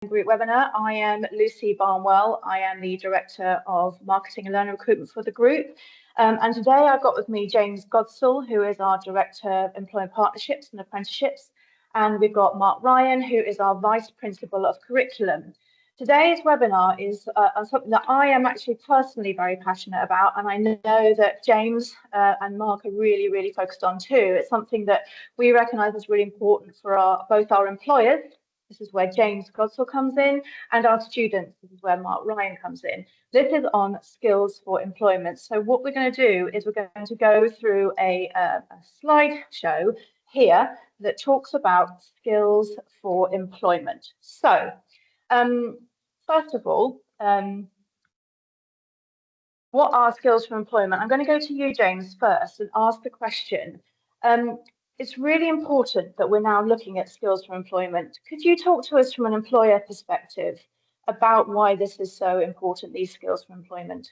Group webinar. I am Lucy Barnwell. I am the Director of Marketing and Learner Recruitment for the group. And today I've got with me James Godsill, who is our Director of Employment Partnerships and Apprenticeships. And we've got Mark Ryan, who is our Vice Principal of Curriculum. Today's webinar is something that I am actually personally very passionate about, and I know that James and Mark are really, really focused on too. It's something that we recognise is really important for both our employers. This is where James Godsill comes in, and our students. This is where Mark Ryan comes in. This is on skills for employment. So what we're going to do is we're going to go through a slideshow here that talks about skills for employment. So first of all, what are skills for employment? I'm going to go to you, James, first and ask the question. It's really important that we're now looking at skills for employment. Could you talk to us from an employer perspective about why this is so important, these skills for employment?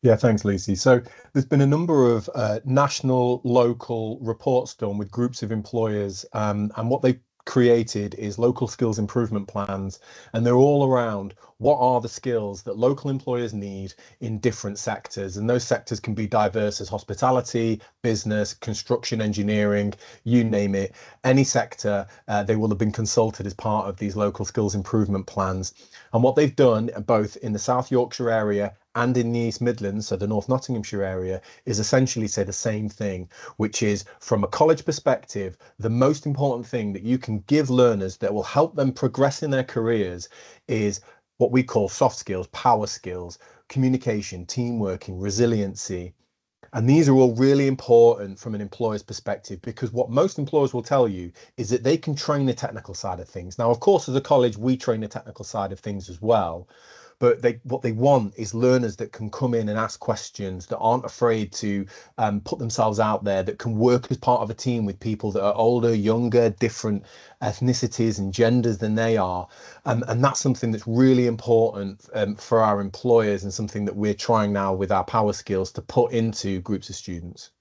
Yeah, thanks, Lucy. So there's been a number of national, local reports done with groups of employers, and what they created is local skills improvement plans, and they're all around what are the skills that local employers need in different sectors, and those sectors can be diverse as hospitality, business, construction, engineering, you name it. Any sector, they will have been consulted as part of these local skills improvement plans. And what they've done both in the South Yorkshire area and in the East Midlands, so the North Nottinghamshire area, is essentially say the same thing, which is from a college perspective, the most important thing that you can give learners that will help them progress in their careers is what we call soft skills, power skills, communication, team working, resiliency. And these are all really important from an employer's perspective, because what most employers will tell you is that they can train the technical side of things. Now, of course, as a college, we train the technical side of things as well. But what they want is learners that can come in and ask questions, that aren't afraid to put themselves out there, that can work as part of a team with people that are older, younger, different ethnicities and genders than they are. And that's something that's really important for our employers, and something that we're trying now with our power skills to put into groups of students.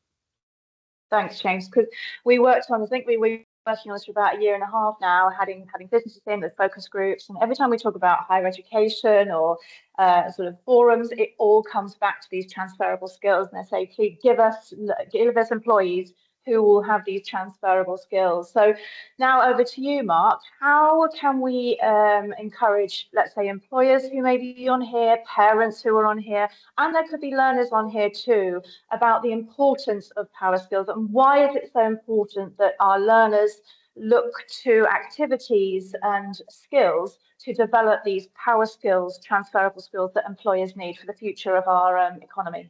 Thanks, James, because we worked on, I think we were working on this for about 1.5 years now, having businesses in with focus groups, and every time we talk about higher education or sort of forums, it all comes back to these transferable skills, and they say, please give us employees who will have these transferable skills. So now over to you, Mark. How can we encourage, let's say, employers who may be on here, parents who are on here, and there could be learners on here too, about the importance of power skills, and why is it so important that our learners look to activities and skills to develop these power skills, transferable skills that employers need for the future of our economy?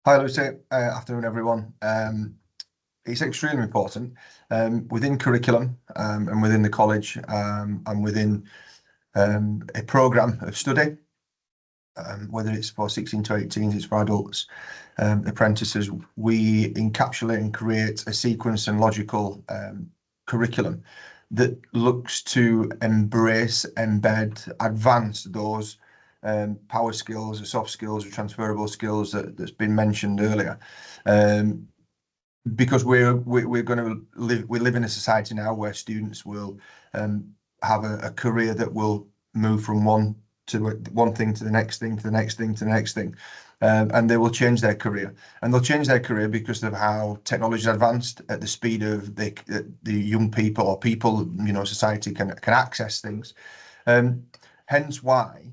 Hi, Lucy. Afternoon, everyone. It's extremely important within curriculum and within the college and within a programme of study, whether it's for 16 to 18s, it's for adults, apprentices. We encapsulate and create a sequence and logical curriculum that looks to embrace, embed, advance those power skills, or soft skills, or transferable skills that's been mentioned earlier, because we live in a society now where students will have a career that will move from one thing to the next thing, to the next thing, to the next thing, and they will change their career, and they'll change their career because of how technology has advanced at the speed of the young people, or people, society can access things, hence why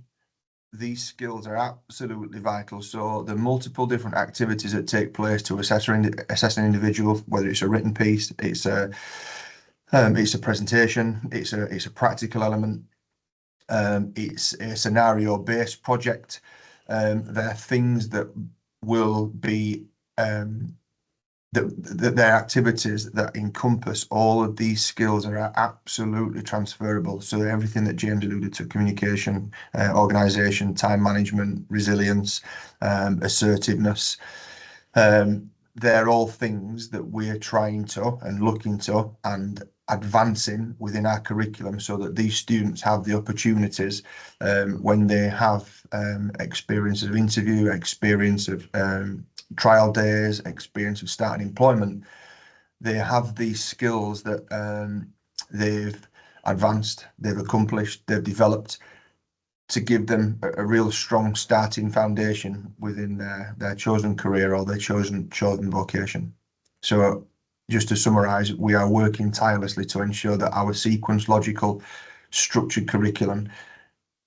these skills are absolutely vital. So the multiple different activities that take place to assess an individual, whether it's a written piece, it's a presentation, it's a practical element, it's a scenario-based project. They're things that will be their activities that encompass all of these skills are absolutely transferable. So everything that James alluded to, communication, organisation, time management, resilience, assertiveness, they're all things that we're trying to and looking to and advancing within our curriculum, so that these students have the opportunities when they have experience of interview, experience of trial days, experience of starting employment, they have these skills that they've advanced, they've accomplished, they've developed, to give them a real strong starting foundation within their chosen career or their chosen vocation. So just to summarise, we are working tirelessly to ensure that our sequence, logical, structured curriculum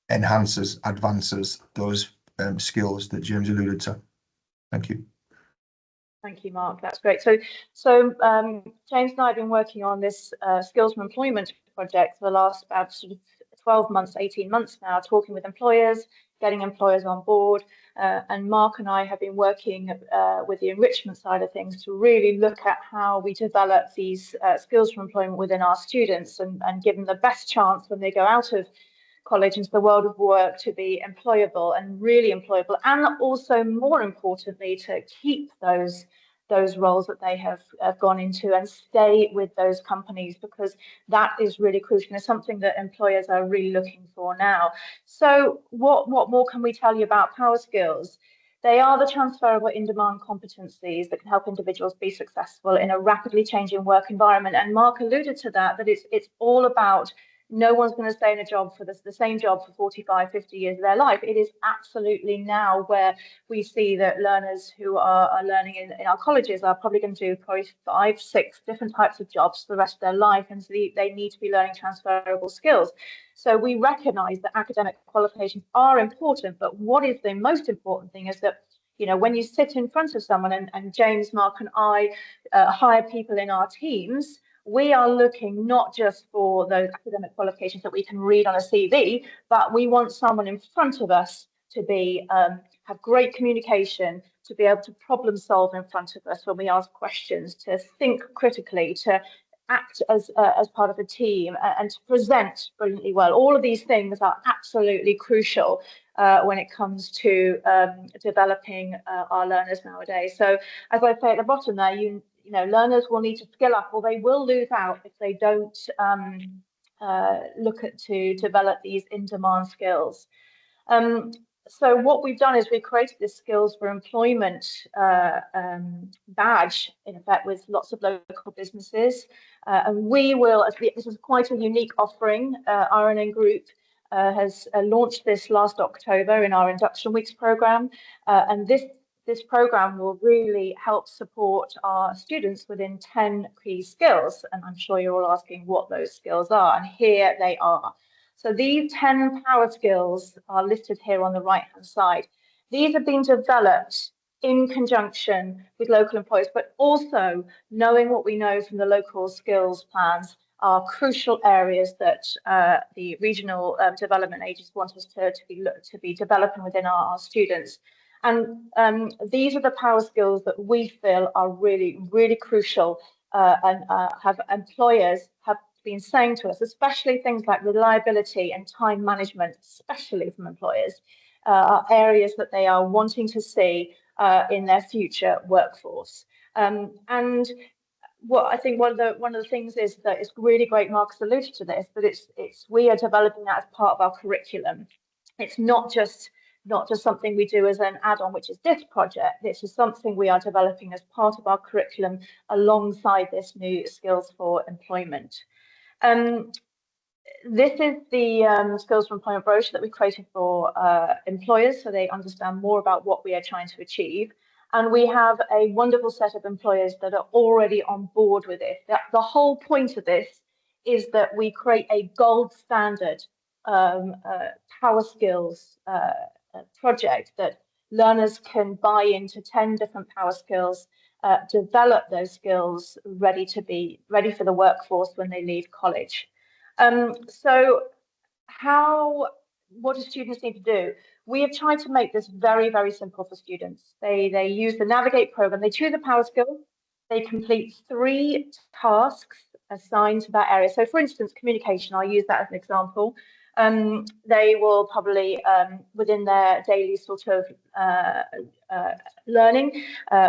enhances, advances those skills that James alluded to. Thank you. Thank you, Mark. That's great. So James and I have been working on this Skills for Employment project for the last about sort of 12 months, 18 months now, talking with employers, getting employers on board. And Mark and I have been working with the enrichment side of things to really look at how we develop these skills for employment within our students and give them the best chance when they go out of college into the world of work to be employable and really employable, and also more importantly to keep those roles that they have gone into and stay with those companies, because that is really crucial and it's something that employers are really looking for now. So what more can we tell you about power skills? They are the transferable in-demand competencies that can help individuals be successful in a rapidly changing work environment. And Mark alluded to that it's all about, no one's going to stay in a job for the same job for 45, 50 years of their life. It is absolutely now where we see that learners who are learning in our colleges are probably going to do probably 5, 6 different types of jobs for the rest of their life, and so they need to be learning transferable skills. So we recognise that academic qualifications are important, but what is the most important thing is that, you know, when you sit in front of someone, and James, Mark and I hire people in our teams, we are looking not just for those academic qualifications that we can read on a CV, but we want someone in front of us to be have great communication, to be able to problem solve in front of us when we ask questions, to think critically, to act as part of a team, and to present brilliantly well. All of these things are absolutely crucial when it comes to developing our learners nowadays. So as I say at the bottom there, you know, learners will need to skill up, or they will lose out if they don't look to develop these in-demand skills. So what we've done is we created this Skills for Employment badge, in effect, with lots of local businesses. And we will, this is quite a unique offering. RNN Group has launched this last October in our Induction Weeks program. And this program will really help support our students within 10 key skills. And I'm sure you're all asking what those skills are, and here they are. So these 10 power skills are listed here on the right-hand side. These have been developed in conjunction with local employers, but also knowing what we know from the local skills plans are crucial areas that the regional development agencies want us to be developing within our students. And these are the power skills that we feel are really, really crucial and have employers have been saying to us, especially things like reliability and time management, especially from employers, are areas that they are wanting to see in their future workforce. And what I think one of the things is that it's really great, Mark's alluded to this, but we are developing that as part of our curriculum. It's not just something we do as an add-on, which is this project. This is something we are developing as part of our curriculum alongside this new Skills for Employment. This is the Skills for Employment brochure that we created for employers, so they understand more about what we are trying to achieve. And we have a wonderful set of employers that are already on board with it. The whole point of this is that we create a gold standard power skills project that learners can buy into 10 different power skills, develop those skills ready for the workforce when they leave college. So what do students need to do? We have tried to make this very, very simple for students. They use the Navigate program, they choose a power skill, they complete 3 tasks assigned to that area. So for instance, communication, I'll use that as an example. They will probably, within their daily sort of learning,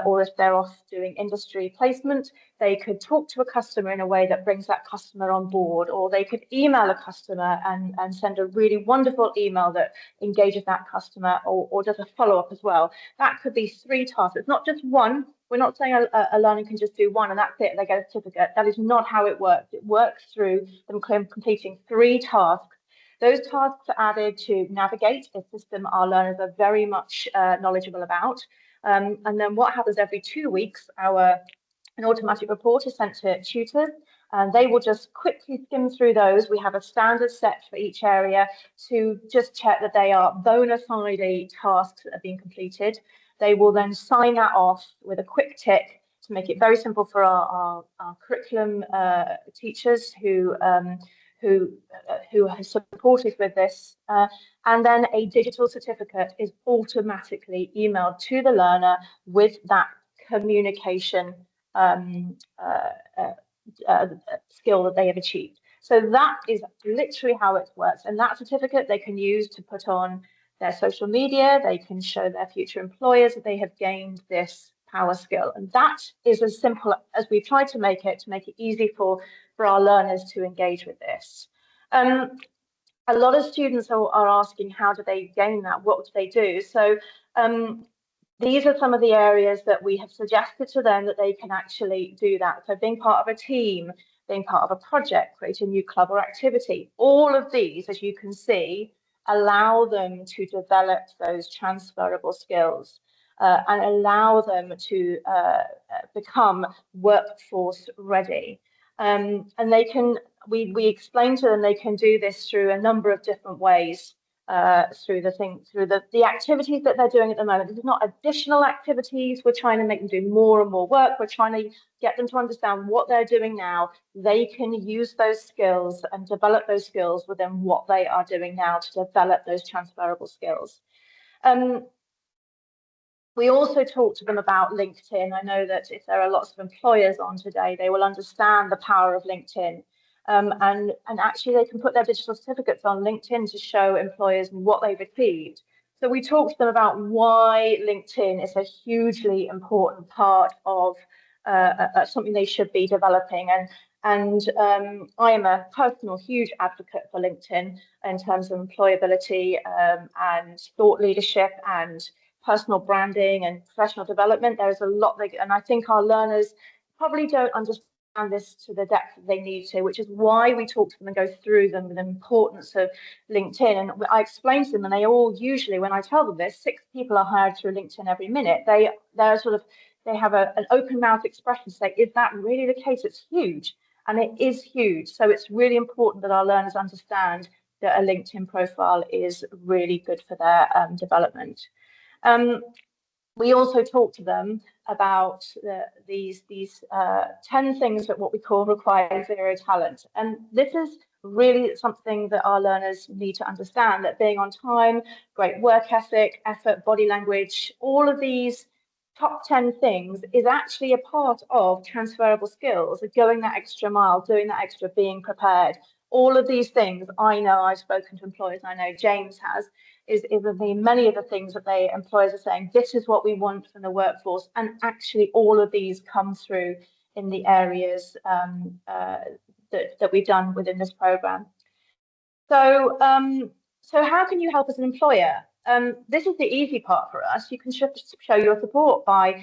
or if they're off doing industry placement, they could talk to a customer in a way that brings that customer on board, or they could email a customer and send a really wonderful email that engages that customer, or does a follow-up as well. That could be 3 tasks. It's not just one. We're not saying a learner can just do one and that's it, they get a certificate. That is not how it works. It works through them completing 3 tasks. Those tasks are added to Navigate, a system our learners are very much knowledgeable about. And then what happens every 2 weeks, an automatic report is sent to tutors, and they will just quickly skim through those. We have a standard set for each area to just check that they are bona fide tasks that are being completed. They will then sign that off with a quick tick to make it very simple for our curriculum teachers who have supported with this. And then a digital certificate is automatically emailed to the learner with that communication skill that they have achieved. So that is literally how it works. And that certificate they can use to put on their social media. They can show their future employers that they have gained this power skill. And that is as simple as we've tried to make it easy for our learners to engage with this. A lot of students are asking, how do they gain that? What do they do? So these are some of the areas that we have suggested to them that they can actually do that. So being part of a team, being part of a project, create a new club or activity. All of these, as you can see, allow them to develop those transferable skills and allow them to become workforce ready. And they can, we explain to them they can do this through a number of different ways. Through the activities that they're doing at the moment. This is not additional activities. We're trying to make them do more and more work. We're trying to get them to understand what they're doing now. They can use those skills and develop those skills within what they are doing now to develop those transferable skills. We also talk to them about LinkedIn. I know that if there are lots of employers on today, they will understand the power of LinkedIn. And actually they can put their digital certificates on LinkedIn to show employers what they've achieved. So we talk to them about why LinkedIn is a hugely important part of something they should be developing. And I am a personal huge advocate for LinkedIn in terms of employability and thought leadership and personal branding and professional development. There is a lot, and I think our learners probably don't understand this to the depth that they need to, which is why we talk to them and go through them with the importance of LinkedIn. And I explain to them, and they all usually, when I tell them this, 6 people are hired through LinkedIn every minute. They have an open mouth expression to say, is that really the case? It's huge, and it is huge. So it's really important that our learners understand that a LinkedIn profile is really good for their development. We also talk to them about these 10 things that what we call require 0 talent. And this is really something that our learners need to understand, that being on time, great work ethic, effort, body language, all of these top 10 things is actually a part of transferable skills, going that extra mile, doing that extra, being prepared. All of these things, I know I've spoken to employers, I know James has, is many of the things that employers are saying, this is what we want from the workforce. And actually all of these come through in the areas that we've done within this program. So, so how can you help as an employer? This is the easy part for us. You can show your support by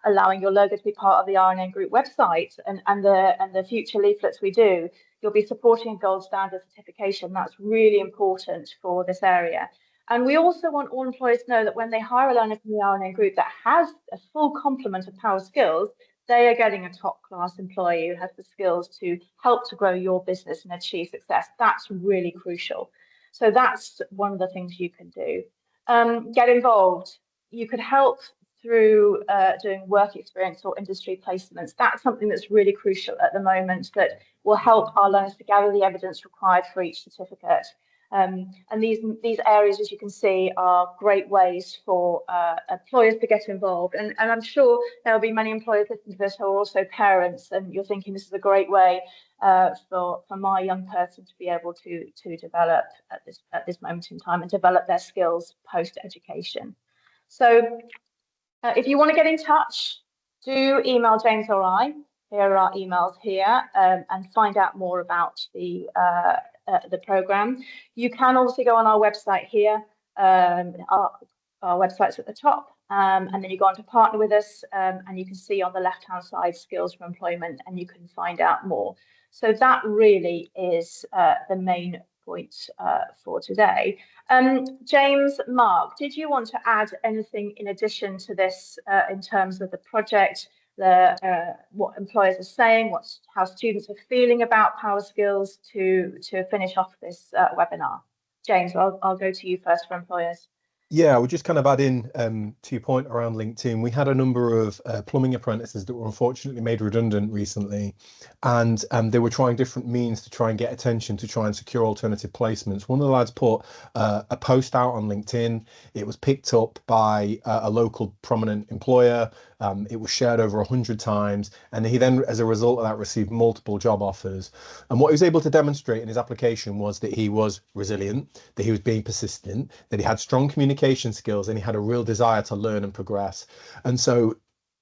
allowing your logo to be part of the RNN Group website and the future leaflets we do. You'll be supporting gold standard certification. That's really important for this area. And we also want all employers to know that when they hire a learner from the RNN Group that has a full complement of power skills, they are getting a top-class employee who has the skills to help to grow your business and achieve success. That's really crucial. So that's one of the things you can do. Get involved. You could help through doing work experience or industry placements. That's something that's really crucial at the moment that will help our learners to gather the evidence required for each certificate. And these areas, as you can see, are great ways for employers to get involved. And I'm sure there'll be many employers listening to this who are also parents, and you're thinking this is a great way for my young person to be able to develop at this moment in time and develop their skills post education. So if you want to get in touch, do email James or I. Here are our emails here, and find out more about the program. You can also go on our website here. Our website's at the top, and then you go on to partner with us, and you can see on the left-hand side skills for employment, and you can find out more. So that really is the main point for today. James, Mark, did you want to add anything in addition to this in terms of the project, what employers are saying, how students are feeling about Power Skills to finish off this webinar? James, I'll go to you first for employers. Yeah, I would just kind of add in to your point around LinkedIn. We had a number of plumbing apprentices that were unfortunately made redundant recently, and they were trying different means to try and get attention, to try and secure alternative placements. One of the lads put a post out on LinkedIn. It was picked up by a local prominent employer. It was shared over 100 times, and he then, as a result of that, received multiple job offers. And what he was able to demonstrate in his application was that he was resilient, that he was being persistent, that he had strong communication skills, and he had a real desire to learn and progress. And so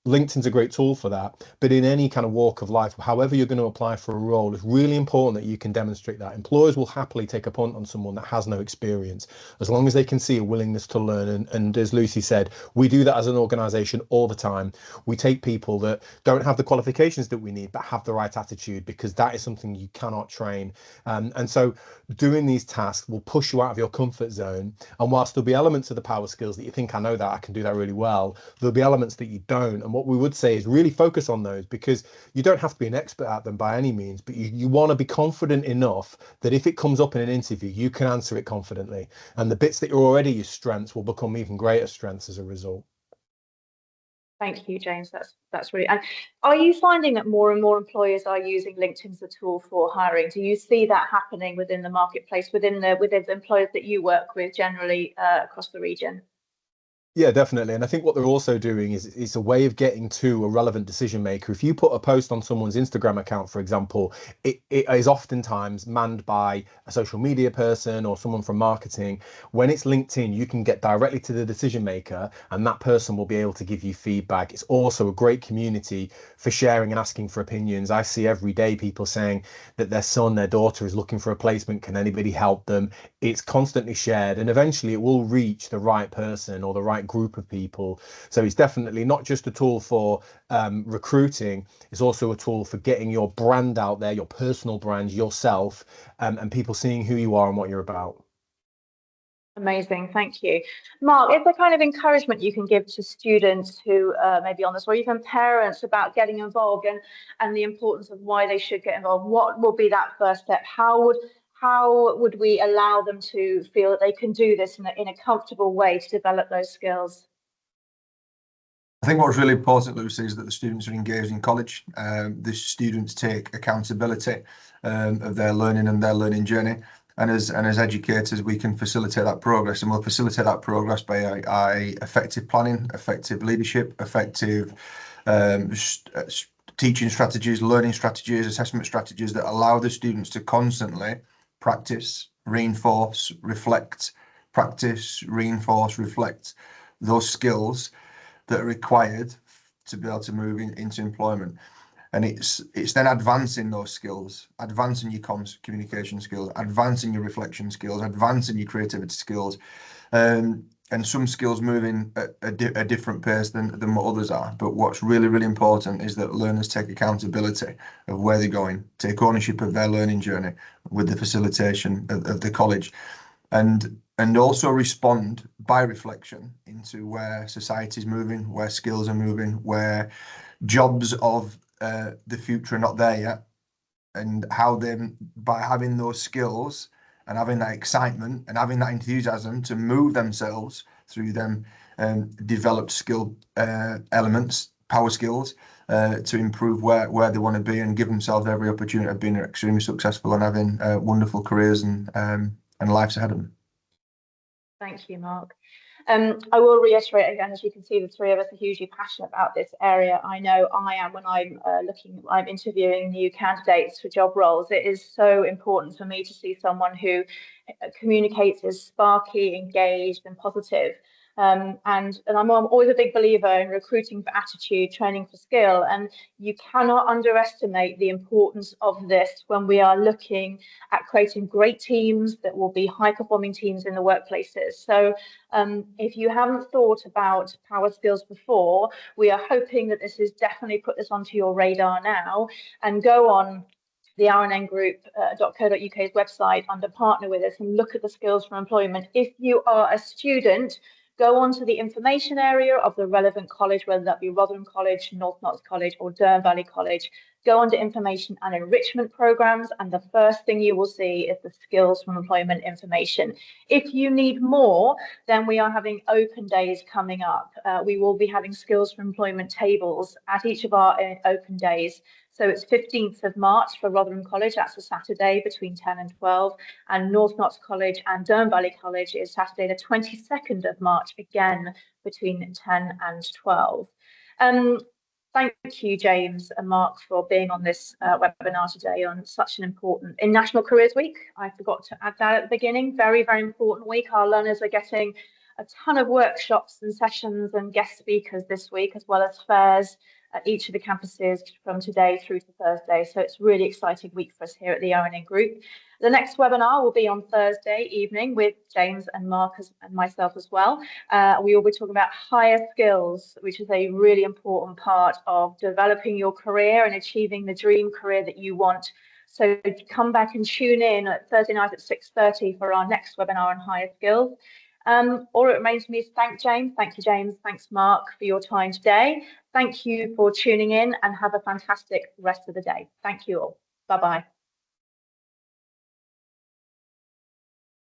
LinkedIn's a great tool for that, but in any kind of walk of life, however you're going to apply for a role, it's really important that you can demonstrate that. Employers will happily take a punt on someone that has no experience, as long as they can see a willingness to learn. And as Lucy said, we do that as an organisation all the time. We take people that don't have the qualifications that we need, but have the right attitude, because that is something you cannot train. And so doing these tasks will push you out of your comfort zone. And whilst there'll be elements of the Power Skills that you think, I know that, I can do that really well, there'll be elements that you don't. And what we would say is really focus on those, because you don't have to be an expert at them by any means, but you want to be confident enough that if it comes up in an interview, you can answer it confidently. And the bits that are already your strengths will become even greater strengths as a result. Thank you, James. That's really. And are you finding that more and more employers are using LinkedIn as a tool for hiring? Do you see that happening within the marketplace, within the employers that you work with generally across the region? Yeah, definitely. And I think what they're also doing is a way of getting to a relevant decision maker. If you put a post on someone's Instagram account, for example, it is oftentimes manned by a social media person or someone from marketing. When it's LinkedIn, you can get directly to the decision maker, and that person will be able to give you feedback. It's also a great community for sharing and asking for opinions. I see every day people saying that their son, their daughter is looking for a placement. Can anybody help them? It's constantly shared, and eventually it will reach the right person or the right group of people. So it's definitely not just a tool for recruiting, it's also a tool for getting your brand out there, your personal brand, yourself, and people seeing who you are and what you're about. Amazing, thank you. Mark, is there kind of encouragement you can give to students who may be on this, or even parents, about getting involved and the importance of why they should get involved? What will be that first step? How would we allow them to feel that they can do this in a comfortable way to develop those skills? I think what's really important, Lucy, is that the students are engaged in college. The students take accountability of their learning and their learning journey. And as educators, we can facilitate that progress, and we'll facilitate that progress by effective planning, effective leadership, effective teaching strategies, learning strategies, assessment strategies that allow the students to constantly practice, reinforce, reflect, practice, reinforce, reflect those skills that are required to be able to move into employment. And it's then advancing those skills, advancing your communication skills, advancing your reflection skills, advancing your creativity skills, and some skills moving at a different pace than what others are. But what's really, really important is that learners take accountability of where they're going, take ownership of their learning journey with the facilitation of the college, and also respond by reflection into where society is moving, where skills are moving, where jobs of the future are not there yet, and how then, by having those skills and having that excitement and having that enthusiasm to move themselves through them developed skill elements, power skills, to improve where they want to be and give themselves every opportunity of being extremely successful and having wonderful careers and and life's ahead of them. Thank you, Mark. I will reiterate again, as you can see, the three of us are hugely passionate about this area. I know I am when I'm I'm interviewing new candidates for job roles. It is so important for me to see someone who communicates as sparky, engaged, and positive. And I'm always a big believer in recruiting for attitude, training for skill, and you cannot underestimate the importance of this when we are looking at creating great teams that will be high-performing teams in the workplaces. So if you haven't thought about power skills before, we are hoping that this is definitely put this onto your radar now, and go on the rnngroup.co.uk's website under partner with us and look at the skills for employment. If you are a student, go on to the information area of the relevant college, whether that be Rotherham College, North Notts College, or Durham Valley College. Go on to information and enrichment programs, and the first thing you will see is the skills from employment information. If you need more, then we are having open days coming up. We will be having skills from employment tables at each of our open days. So it's 15th of March for Rotherham College, that's a Saturday between 10 and 12, and North Notts College and Durham Valley College is Saturday the 22nd of March, again between 10 and 12. Thank you, James and Mark, for being on this webinar today on such an important, in National Careers Week. I forgot to add that at the beginning. Very, very important week. Our learners are getting a ton of workshops and sessions and guest speakers this week, as well as fairs at each of the campuses from today through to Thursday. So it's a really exciting week for us here at the RNN Group. The next webinar will be on Thursday evening with James and Mark and myself as well. We will be talking about higher skills, which is a really important part of developing your career and achieving the dream career that you want. So come back and tune in at Thursday night at 6:30 for our next webinar on higher skills. All it remains for me is to thank James. Thank you, James. Thanks, Mark, for your time today. Thank you for tuning in, and have a fantastic rest of the day. Thank you all. Bye-bye.